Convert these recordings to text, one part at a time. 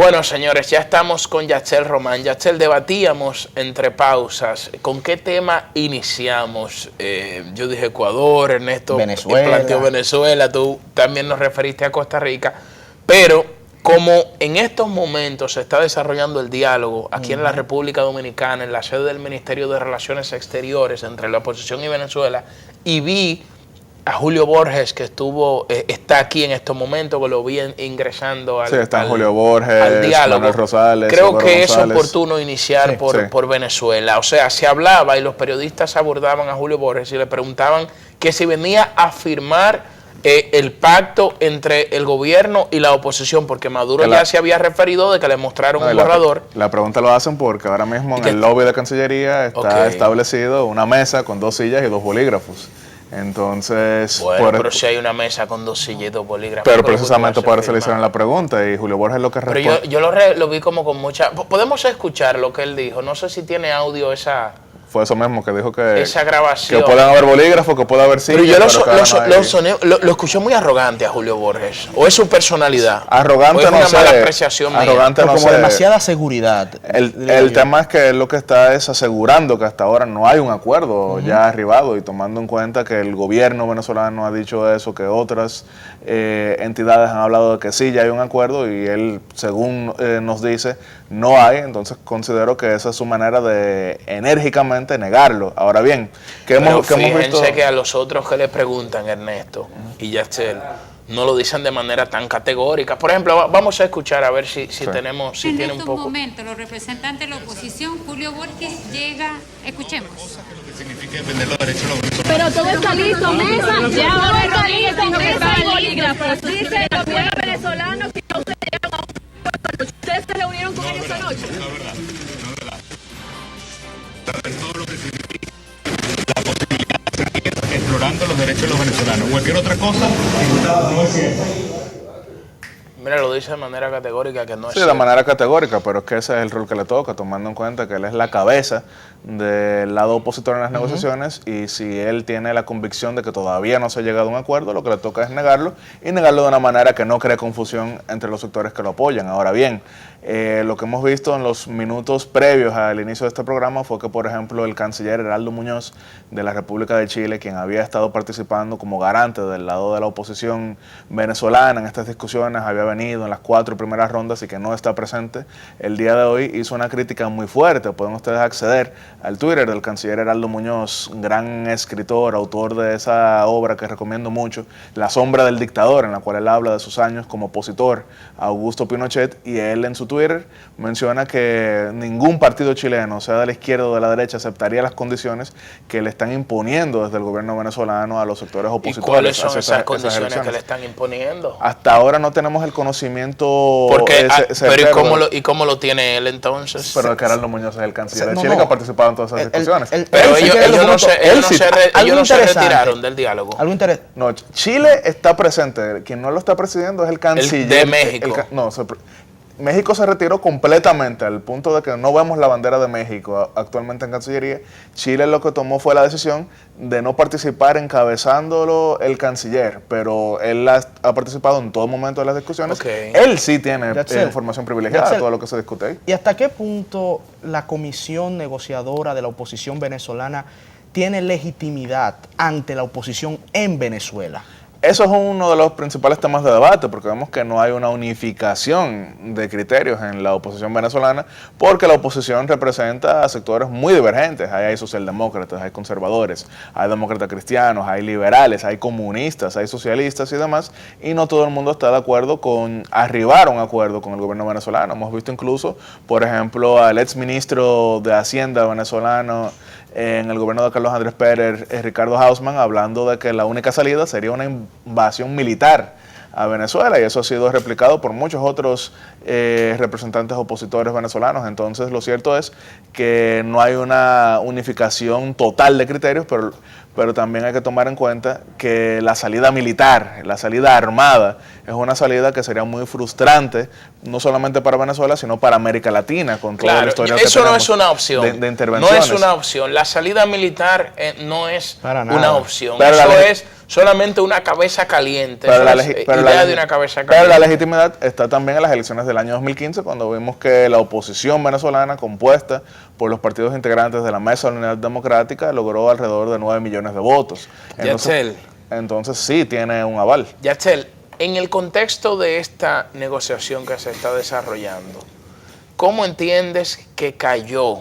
Bueno, señores, ya estamos con Yachel Román. Yachel, debatíamos entre pausas. ¿Con qué tema iniciamos? Yo dije Ecuador, Ernesto planteó Venezuela, tú también nos referiste a Costa Rica, pero como en estos momentos se está desarrollando el diálogo aquí en la República Dominicana, en la sede del Ministerio de Relaciones Exteriores entre la oposición y Venezuela, y vi a Julio Borges, que está aquí en estos momentos, que lo vi ingresando al, Julio Borges, al diálogo. Manuel Rosales, creo que es oportuno iniciar por Venezuela. O sea, se hablaba y los periodistas abordaban a Julio Borges y le preguntaban que si venía a firmar el pacto entre el gobierno y la oposición, porque Maduro ya se había referido de que le mostraron un borrador. La pregunta lo hacen porque ahora mismo en el lobby de Cancillería está establecido una mesa con 2 sillas y 2 bolígrafos. Entonces, bueno, pero si hay una mesa con 2 sillas y 2 bolígrafos. Pero precisamente por eso le hicieron la pregunta y Julio Borges lo que responde. Pero yo lo vi como con mucha... Podemos escuchar lo que él dijo. No sé si tiene audio esa... Fue eso mismo que dijo que... Esa grabación. Que puedan haber bolígrafos, que pueda haber sillas. Pero yo lo escuché muy arrogante a Julio Borges. ¿O es su personalidad? Arrogante ¿O es no una sé. mala apreciación mía? Arrogante no como sé. demasiada seguridad. El tema es que lo que está es asegurando que hasta ahora no hay un acuerdo ya arribado, y tomando en cuenta que el gobierno venezolano ha dicho eso, que otras entidades han hablado de que sí, ya hay un acuerdo, y él, según nos dice, no hay. Entonces considero que esa es su manera de enérgicamente negarlo. Ahora bien, hemos visto que a los otros que le preguntan, Ernesto y Yachel, no lo dicen de manera tan categórica. Por ejemplo, vamos a escuchar a ver si tenemos, si tiene un poco. En estos momentos, los representantes de la oposición, Julio Borges llega, escuchemos. Pero todo está listo, mesa, ya ahora está listo, mesa y bolígrafos. Dice el gobierno venezolano que ustedes llegaron a un acuerdo. ¿Ustedes se reunieron con ellos esta noche? No, verdad. Todo lo que significa la posibilidad de seguir explorando los derechos de los venezolanos. Cualquier otra cosa, no es cierto. Mira, lo dice de manera categórica que no es cierto. Sí, de manera categórica, pero es que ese es el rol que le toca, tomando en cuenta que él es la cabeza del lado opositor en las negociaciones, y si él tiene la convicción de que todavía no se ha llegado a un acuerdo, lo que le toca es negarlo, y negarlo de una manera que no cree confusión entre los sectores que lo apoyan. Ahora bien, lo que hemos visto en los minutos previos al inicio de este programa fue que, por ejemplo, el canciller Heraldo Muñoz de la República de Chile, quien había estado participando como garante del lado de la oposición venezolana en estas discusiones, había venido en las 4 primeras rondas y que no está presente el día de hoy, hizo una crítica muy fuerte. Pueden ustedes acceder al Twitter del canciller Heraldo Muñoz, gran escritor, autor de esa obra que recomiendo mucho, La sombra del dictador, en la cual él habla de sus años como opositor a Augusto Pinochet, y él en su Twitter menciona que ningún partido chileno, sea de la izquierda o de la derecha, aceptaría las condiciones que le están imponiendo desde el gobierno venezolano a los sectores opositores. ¿Y cuáles son esas condiciones que le están imponiendo? Hasta ahora no tenemos el conocimiento. Pero ¿y cómo lo tiene él entonces? Pero que Heraldo Muñoz es el canciller de Chile, que ha participado en todas esas discusiones. Pero ellos no se retiraron del diálogo. Algo interesante. No, Chile está presente. Quien no lo está presidiendo es el canciller de México. México se retiró completamente, al punto de que no vemos la bandera de México actualmente en Cancillería. Chile lo que tomó fue la decisión de no participar encabezándolo el canciller, pero él ha participado en todo momento de las discusiones. Él sí tiene información privilegiada de todo lo que se discute ahí. ¿Y hasta qué punto la comisión negociadora de la oposición venezolana tiene legitimidad ante la oposición en Venezuela? Eso es uno de los principales temas de debate, porque vemos que no hay una unificación de criterios en la oposición venezolana, porque la oposición representa a sectores muy divergentes. Ahí hay socialdemócratas, hay conservadores, hay demócratas cristianos, hay liberales, hay comunistas, hay socialistas y demás, y no todo el mundo está de acuerdo con arribar a un acuerdo con el gobierno venezolano. Hemos visto incluso, por ejemplo, al exministro de Hacienda venezolano en el gobierno de Carlos Andrés Pérez, Ricardo Hausmann, hablando de que la única salida sería una invasión militar a Venezuela, y eso ha sido replicado por muchos otros representantes opositores venezolanos. Entonces, lo cierto es que no hay una unificación total de criterios, pero también hay que tomar en cuenta que la salida militar, la salida armada, es una salida que sería muy frustrante, no solamente para Venezuela, sino para América Latina, con toda la historia que tenemos. Eso no es una opción. De intervenciones. No es una opción. La salida militar no es una opción. Pero eso es solamente una cabeza caliente. Pero la legitimidad está también en las elecciones del año 2015, cuando vimos que la oposición venezolana, compuesta por los partidos integrantes de la Mesa de la Unidad Democrática, logró alrededor de 9 millones de votos. Entonces sí tiene un aval. Yatzel, en el contexto de esta negociación que se está desarrollando, ¿cómo entiendes que cayó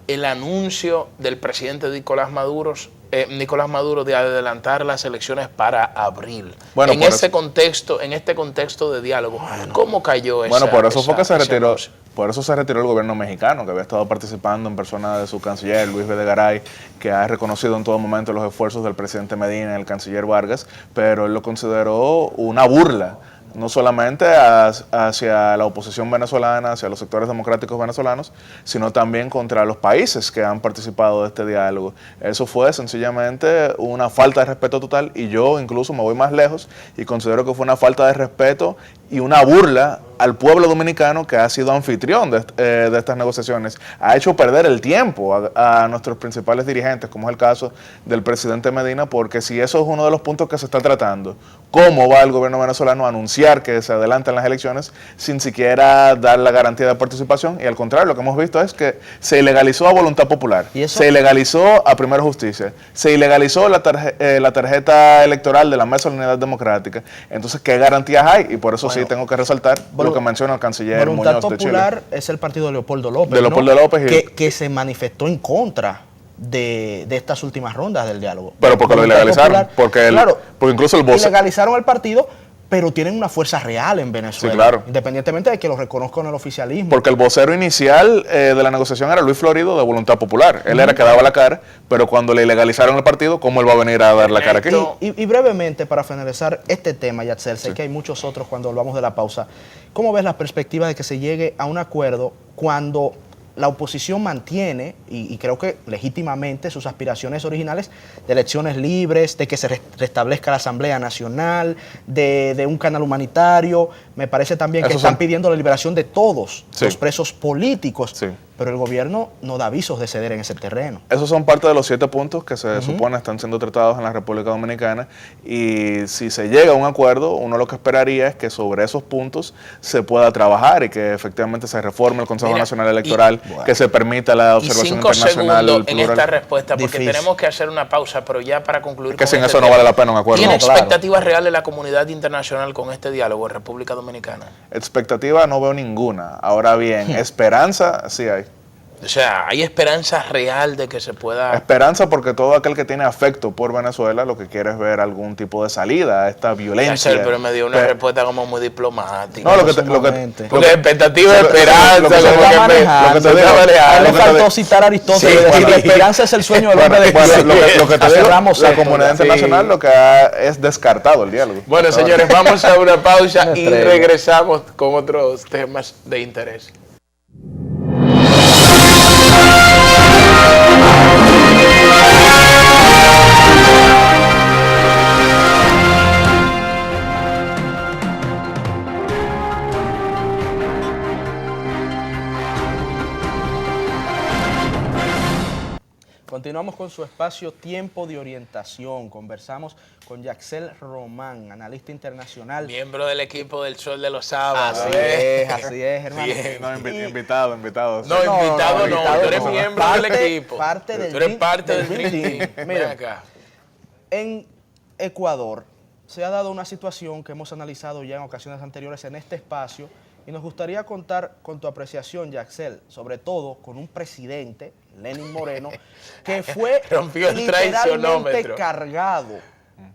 el anuncio del presidente Nicolás Maduro de adelantar las elecciones para abril? Bueno, en este contexto de diálogo, ¿cómo cayó esa? Bueno, por eso fue que se retiró. Por eso se retiró el gobierno mexicano, que había estado participando en persona de su canciller, Luis Videgaray, que ha reconocido en todo momento los esfuerzos del presidente Medina y el canciller Vargas, pero él lo consideró una burla, no solamente hacia la oposición venezolana, hacia los sectores democráticos venezolanos, sino también contra los países que han participado de este diálogo. Eso fue sencillamente una falta de respeto total, y yo incluso me voy más lejos y considero que fue una falta de respeto y una burla al pueblo dominicano, que ha sido anfitrión de estas negociaciones. Ha hecho perder el tiempo a nuestros principales dirigentes, como es el caso del presidente Medina, porque si eso es uno de los puntos que se está tratando, ¿cómo va el gobierno venezolano a anunciar que se adelantan las elecciones sin siquiera dar la garantía de participación? Y al contrario, lo que hemos visto es que se ilegalizó a voluntad popular, se ilegalizó a Primera Justicia, se ilegalizó la tarjeta electoral de la Mesa de la Unidad Democrática. Entonces, ¿qué garantías hay? Y por eso sí tengo que resaltar lo que menciona el canciller Muñoz de Chile. Voluntad Popular es el partido de Leopoldo López, que se manifestó en contra de estas últimas rondas del diálogo. Pero porque lo ilegalizaron, porque incluso el vocero... Ilegalizaron el partido, pero tienen una fuerza real en Venezuela, sí, claro, independientemente de que lo reconozcan en el oficialismo. Porque el vocero inicial de la negociación era Luis Florido, de Voluntad Popular. Él era que daba la cara, pero cuando le ilegalizaron el partido, ¿cómo él va a venir a dar la cara aquí? Y brevemente, para finalizar este tema, Yatzel, sé que hay muchos otros cuando volvamos de la pausa. ¿Cómo ves la perspectiva de que se llegue a un acuerdo cuando la oposición mantiene, y creo que legítimamente, sus aspiraciones originales de elecciones libres, de que se restablezca la Asamblea Nacional, de un canal humanitario? Me parece también que están pidiendo la liberación de todos los presos políticos, pero el gobierno no da avisos de ceder en ese terreno. Esos son parte de los 7 puntos que se supone están siendo tratados en la República Dominicana, y si se llega a un acuerdo, uno lo que esperaría es que sobre esos puntos se pueda trabajar y que efectivamente se reforme el Consejo Nacional Electoral, que se permita la observación internacional segundos en esta respuesta, porque tenemos que hacer una pausa, pero ya para concluir. Que sin eso no vale la pena un acuerdo. ¿Tiene expectativas reales la comunidad internacional con este diálogo en República Dominicana? Expectativa no veo ninguna. Ahora bien, esperanza sí hay. O sea, ¿hay esperanza real de que se pueda...? Esperanza, porque todo aquel que tiene afecto por Venezuela lo que quiere es ver algún tipo de salida a esta violencia. Ya sé, pero me dio una respuesta como muy diplomática. No, porque expectativa de esperanza. Lo que te digo, le faltó citar a Aristóteles. La esperanza es el sueño del hombre de lo que te digo, la comunidad internacional lo que es descartado el diálogo. Bueno, señores, vamos a una pausa y regresamos con otros temas de interés. Continuamos con su espacio Tiempo de Orientación. Conversamos con Yatzel Román, analista internacional. Miembro del equipo del Sol de los Sábados. Así es, hermano. Invitado. No, tú eres miembro del equipo. Tú eres parte del Dream Team. Mira, acá. En Ecuador se ha dado una situación que hemos analizado ya en ocasiones anteriores en este espacio, y nos gustaría contar con tu apreciación, Yatzel, sobre todo con un presidente, Lenín Moreno, que fue literalmente cargado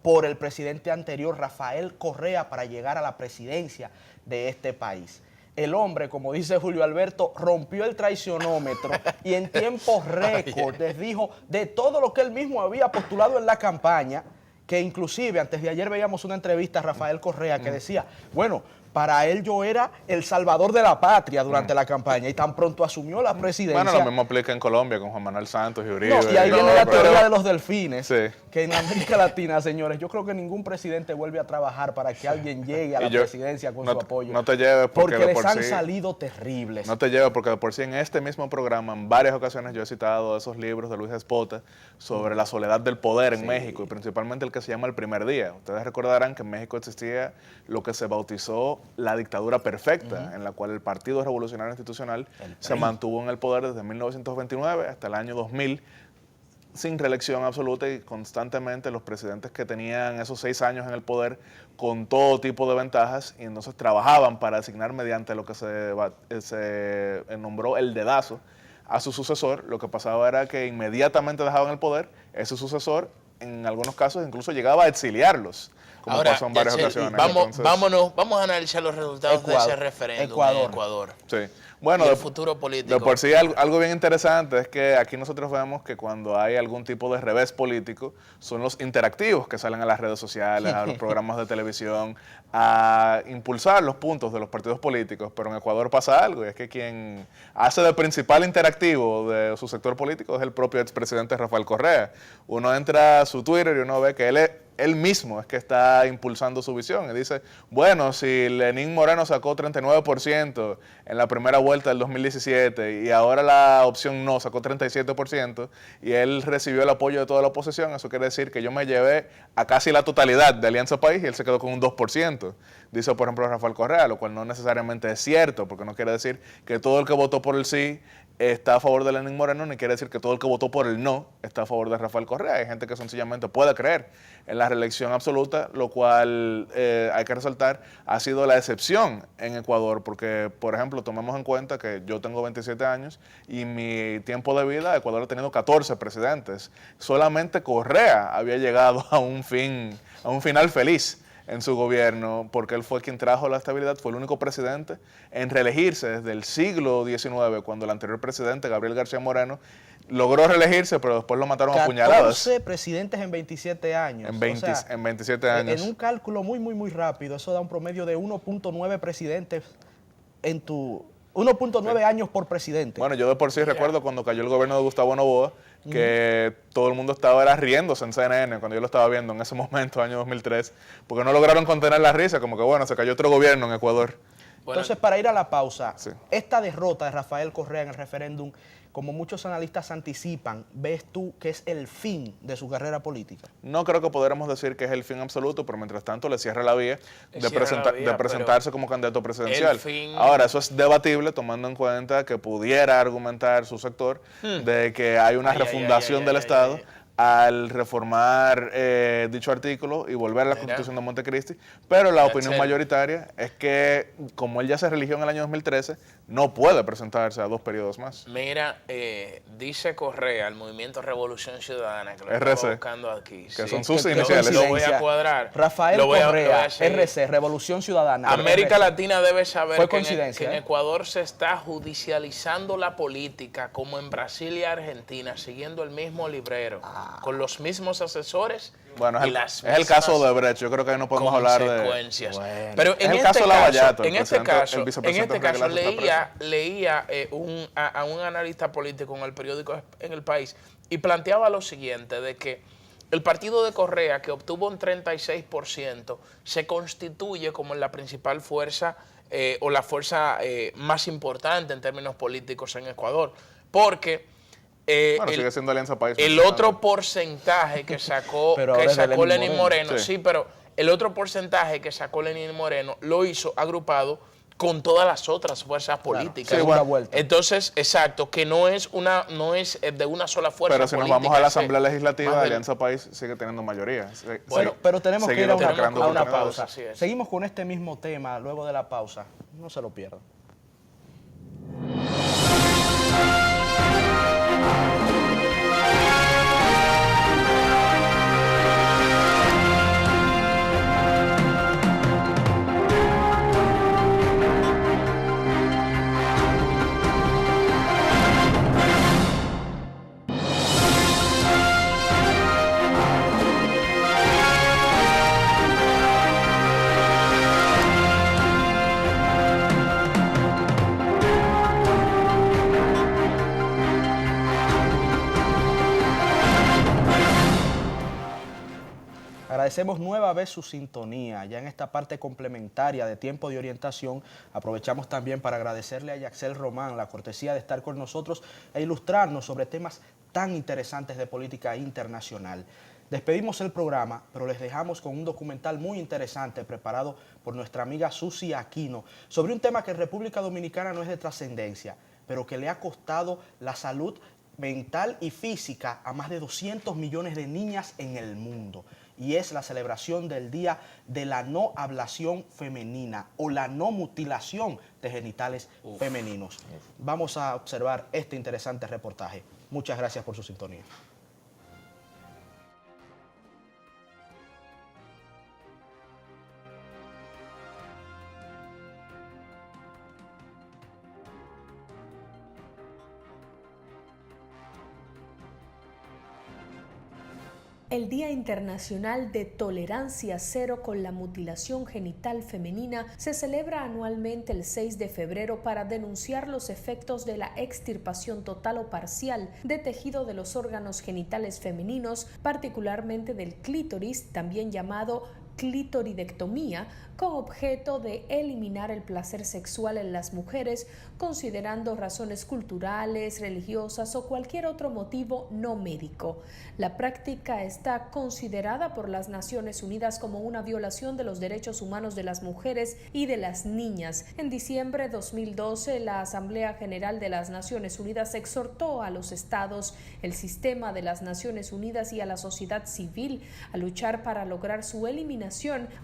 por el presidente anterior, Rafael Correa, para llegar a la presidencia de este país. El hombre, como dice Julio Alberto, rompió el traicionómetro y en tiempo récord les dijo de todo lo que él mismo había postulado en la campaña, que inclusive antes de ayer veíamos una entrevista a Rafael Correa que decía, bueno, para él yo era el salvador de la patria durante la campaña y tan pronto asumió la presidencia. Bueno, lo mismo aplica en Colombia con Juan Manuel Santos y Uribe. No, y ahí viene la teoría de los delfines, sí, que en América Latina, señores, yo creo que ningún presidente vuelve a trabajar para que alguien llegue a la presidencia con su apoyo. No te lleves porque les han salido terribles. No te lleves porque de por sí en este mismo programa, en varias ocasiones yo he citado esos libros de Luis Espota sobre la soledad del poder en México y principalmente el que se llama El Primer Día. Ustedes recordarán que en México existía lo que se bautizó la dictadura perfecta, en la cual el Partido Revolucionario Institucional se mantuvo en el poder desde 1929 hasta el año 2000 sin reelección absoluta y constantemente los presidentes que tenían esos 6 años en el poder con todo tipo de ventajas y entonces trabajaban para asignar mediante lo que se nombró el dedazo a su sucesor. Lo que pasaba era que inmediatamente dejaban el poder, ese sucesor en algunos casos incluso llegaba a exiliarlos, como ahora, pasó en varias ocasiones. Vamos a analizar los resultados de ese referéndum en Ecuador. Sí. Bueno, y el futuro político. De por sí algo bien interesante es que aquí nosotros vemos que cuando hay algún tipo de revés político son los interactivos que salen a las redes sociales, a los programas de televisión, a impulsar los puntos de los partidos políticos, pero en Ecuador pasa algo y es que quien hace de principal interactivo de su sector político es el propio expresidente Rafael Correa. Uno entra a su Twitter y uno ve que él mismo es que está impulsando su visión y dice, bueno, si Lenín Moreno sacó 39% en la primera vuelta del 2017 y ahora la opción no sacó 37% y él recibió el apoyo de toda la oposición, eso quiere decir que yo me llevé a casi la totalidad de Alianza País y él se quedó con un 2%, dice por ejemplo Rafael Correa, lo cual no necesariamente es cierto, porque no quiere decir que todo el que votó por el sí está a favor de Lenín Moreno, ni quiere decir que todo el que votó por el no está a favor de Rafael Correa. Hay gente que sencillamente puede creer en la reelección absoluta, lo cual hay que resaltar, ha sido la excepción en Ecuador, porque, por ejemplo, tomemos en cuenta que yo tengo 27 años y mi tiempo de vida, Ecuador ha tenido 14 presidentes. Solamente Correa había llegado a un final feliz en su gobierno, porque él fue quien trajo la estabilidad, fue el único presidente en reelegirse desde el siglo XIX, cuando el anterior presidente, Gabriel García Moreno, logró reelegirse, pero después lo mataron a puñaladas. 14 presidentes en 27 años. En 27 años. En un cálculo muy rápido, eso da un promedio de 1.9 presidentes en tu... 1.9 años por presidente. Bueno, yo de por sí recuerdo cuando cayó el gobierno de Gustavo Noboa, que todo el mundo estaba riéndose en CNN cuando yo lo estaba viendo en ese momento, año 2003, porque no lograron contener la risa, como que bueno, se cayó otro gobierno en Ecuador. Bueno, entonces, para ir a la pausa, esta derrota de Rafael Correa en el referéndum, como muchos analistas anticipan, ¿ves tú que es el fin de su carrera política? No creo que podamos decir que es el fin absoluto, pero mientras tanto le cierra la vía de presentarse como candidato presidencial. Ahora, eso es debatible tomando en cuenta que pudiera argumentar su sector de que hay una refundación del Estado al reformar dicho artículo y volver a la Constitución de Montecristi, pero la opinión mayoritaria es que, como él ya se religió en el año 2013, no puede presentarse a 2 periodos más. Mira, dice Correa, el Movimiento Revolución Ciudadana, que lo estaba buscando aquí. Que son sus iniciales. Lo voy a cuadrar. Rafael Correa, RC, Revolución Ciudadana. América Latina debe saber que en Ecuador se está judicializando la política, como en Brasil y Argentina, siguiendo el mismo librero. Con los mismos asesores y las es el caso de Brecht. Yo creo que no podemos hablar de consecuencias. Pero en este caso leía a un analista político en el periódico En El País y planteaba lo siguiente, de que el partido de Correa, que obtuvo un 36%, se constituye como la principal fuerza o la fuerza más importante en términos políticos en Ecuador, porque sigue siendo Alianza País. El otro porcentaje que sacó Lenín Moreno, pero el otro porcentaje que sacó Lenín Moreno lo hizo agrupado con todas las otras fuerzas políticas. Entonces, exacto, que no es de una sola fuerza política. Pero si nos vamos a la Asamblea Legislativa, Alianza País sigue teniendo mayoría. Pero tenemos que ir a una pausa. Seguimos con este mismo tema luego de la pausa. No se lo pierdan. Agradecemos nueva vez su sintonía. Ya en esta parte complementaria de tiempo de orientación, aprovechamos también para agradecerle a Yaxel Román la cortesía de estar con nosotros e ilustrarnos sobre temas tan interesantes de política internacional. Despedimos el programa, pero les dejamos con un documental muy interesante preparado por nuestra amiga Susi Aquino sobre un tema que en República Dominicana no es de trascendencia, pero que le ha costado la salud mental y física a más de 200 millones de niñas en el mundo. Y es la celebración del Día de la No Ablación Femenina o la no mutilación de genitales femeninos. Vamos a observar este interesante reportaje. Muchas gracias por su sintonía. El Día Internacional de Tolerancia Cero con la Mutilación Genital Femenina se celebra anualmente el 6 de febrero para denunciar los efectos de la extirpación total o parcial de tejido de los órganos genitales femeninos, particularmente del clítoris, también llamado clitoridectomía, con objeto de eliminar el placer sexual en las mujeres, considerando razones culturales, religiosas o cualquier otro motivo no médico. La práctica está considerada por las Naciones Unidas como una violación de los derechos humanos de las mujeres y de las niñas. En diciembre de 2012, la Asamblea General de las Naciones Unidas exhortó a los estados, el sistema de las Naciones Unidas y a la sociedad civil a luchar para lograr su eliminación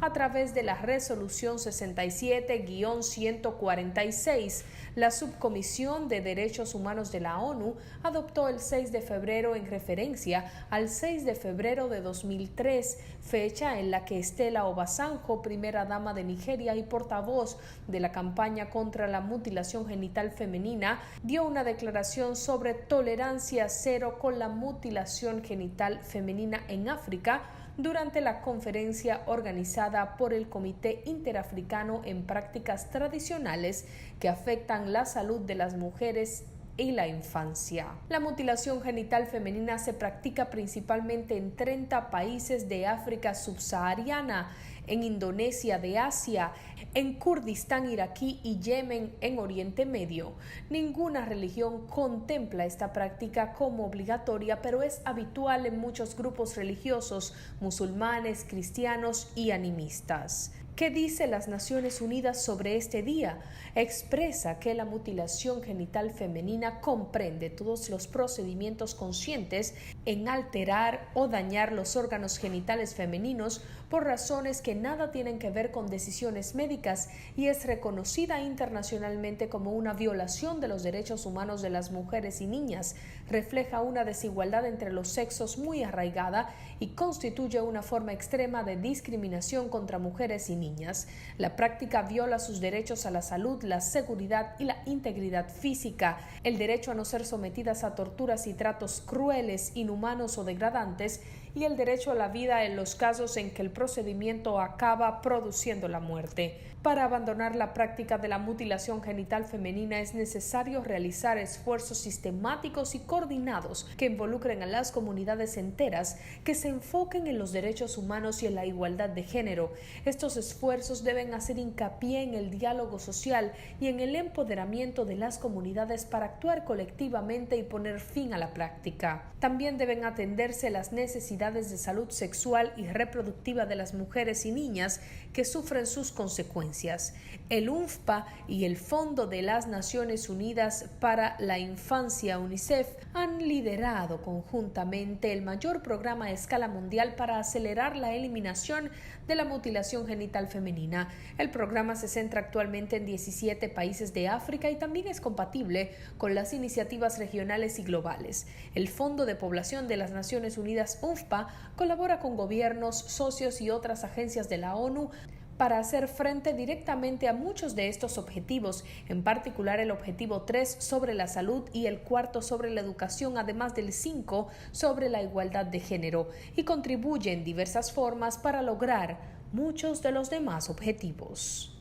a través de la Resolución 67-146. La Subcomisión de Derechos Humanos de la ONU adoptó el 6 de febrero en referencia al 6 de febrero de 2003, fecha en la que Estela Obasanjo, primera dama de Nigeria y portavoz de la campaña contra la mutilación genital femenina, dio una declaración sobre tolerancia cero con la mutilación genital femenina en África durante la conferencia organizada por el Comité Interafricano en Prácticas Tradicionales que afectan la salud de las mujeres y la infancia. La mutilación genital femenina se practica principalmente en 30 países de África subsahariana, en Indonesia de Asia, en Kurdistán iraquí y Yemen en Oriente Medio. Ninguna religión contempla esta práctica como obligatoria, pero es habitual en muchos grupos religiosos, musulmanes, cristianos y animistas. ¿Qué dice las Naciones Unidas sobre este día? Expresa que la mutilación genital femenina comprende todos los procedimientos conscientes en alterar o dañar los órganos genitales femeninos por razones que nada tienen que ver con decisiones médicas y es reconocida internacionalmente como una violación de los derechos humanos de las mujeres y niñas. Refleja una desigualdad entre los sexos muy arraigada y constituye una forma extrema de discriminación contra mujeres y niñas. La práctica viola sus derechos a la salud, la seguridad y la integridad física, el derecho a no ser sometidas a torturas y tratos crueles, inhumanos o degradantes, y el derecho a la vida en los casos en que el procedimiento acaba produciendo la muerte. Para abandonar la práctica de la mutilación genital femenina es necesario realizar esfuerzos sistemáticos y coordinados que involucren a las comunidades enteras, que se enfoquen en los derechos humanos y en la igualdad de género. Estos esfuerzos deben hacer hincapié en el diálogo social y en el empoderamiento de las comunidades para actuar colectivamente y poner fin a la práctica. También deben atenderse las necesidades de salud sexual y reproductiva de las mujeres y niñas que sufren sus consecuencias. El UNFPA y el Fondo de las Naciones Unidas para la Infancia, UNICEF, han liderado conjuntamente el mayor programa a escala mundial para acelerar la eliminación de la mutilación genital femenina. El programa se centra actualmente en 17 países de África y también es compatible con las iniciativas regionales y globales. El Fondo de Población de las Naciones Unidas, UNFPA, colabora con gobiernos, socios y otras agencias de la ONU para hacer frente directamente a muchos de estos objetivos, en particular el objetivo 3 sobre la salud y el 4 sobre la educación, además del 5 sobre la igualdad de género, y contribuye en diversas formas para lograr muchos de los demás objetivos.